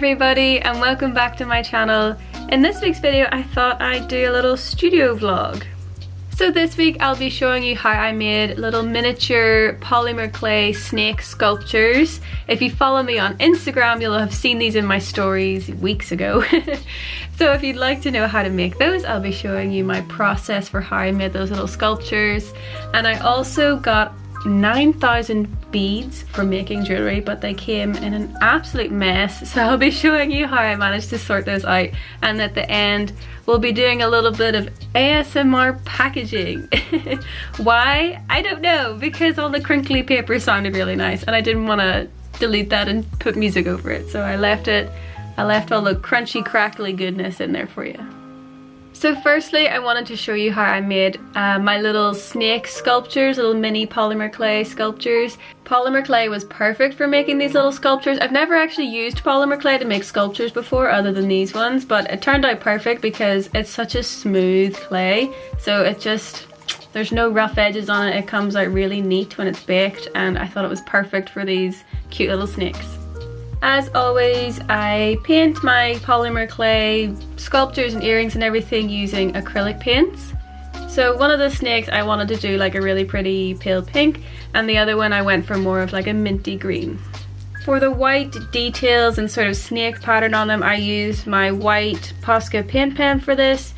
everybody and welcome back to my channel. In this week's video I thought I'd do a little studio vlog. So this week I'll be showing you how I made little miniature polymer clay snake sculptures. If you follow me on Instagram you'll have seen these in my stories weeks ago. So if you'd like to know how to make those, I'll be showing you my process for how I made those little sculptures. And I also got 9,000 beads for making jewellery, but they came in an absolute mess, so I'll be showing you how I managed to sort those out, and at the end we'll be doing a little bit of ASMR packaging. Why? I don't know, because all the crinkly paper sounded really nice and I didn't want to delete that and put music over it, so I left all the crunchy crackly goodness in there for you. So firstly, I wanted to show you how I made my little snake sculptures, little mini polymer clay sculptures. Polymer clay was perfect for making these little sculptures. I've never actually used polymer clay to make sculptures before other than these ones, but it turned out perfect because it's such a smooth clay. So it just, there's no rough edges on it. It comes out really neat when it's baked, and I thought it was perfect for these cute little snakes. As always, I paint my polymer clay sculptures and earrings and everything using acrylic paints. So one of the snakes I wanted to do like a really pretty pale pink, and the other one I went for more of like a minty green. For the white details and sort of snake pattern on them, I used my white Posca paint pen for this.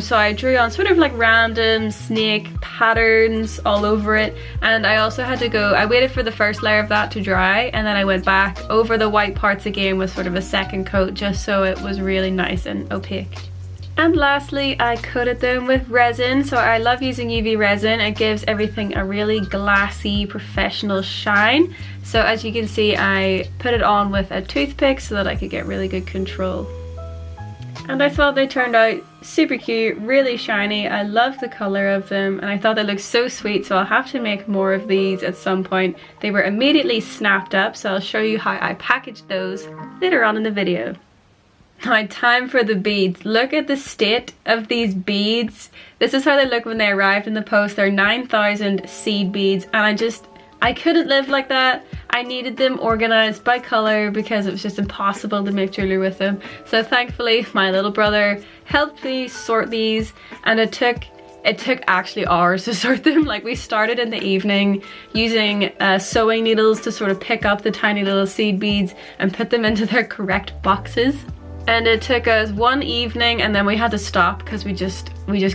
So I drew on sort of like random snake patterns all over it, and I also had to I waited for the first layer of that to dry, and then I went back over the white parts again with sort of a second coat just so it was really nice and opaque. And lastly, I coated them with resin. So I love using UV resin. It gives everything a really glassy, professional shine. So as you can see, I put it on with a toothpick so that I could get really good control. And I thought they turned out super cute, really shiny. I love the color of them and I thought they looked so sweet, so I'll have to make more of these at some point. They were immediately snapped up, so I'll show you how I packaged those later on in the video. Now, time for the beads. Look at the state of these beads. This is how they look when they arrived in the post. They're 9,000 seed beads, and I couldn't live like that. I needed them organized by color because it was just impossible to make jewelry with them. So thankfully my little brother helped me sort these, and it took actually hours to sort them. Like, we started in the evening using sewing needles to sort of pick up the tiny little seed beads and put them into their correct boxes. And it took us one evening, and then we had to stop because we just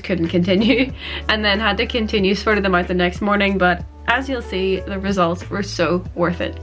couldn't continue, and then had to continue sorting them out the next morning. But as you'll see, the results were so worth it.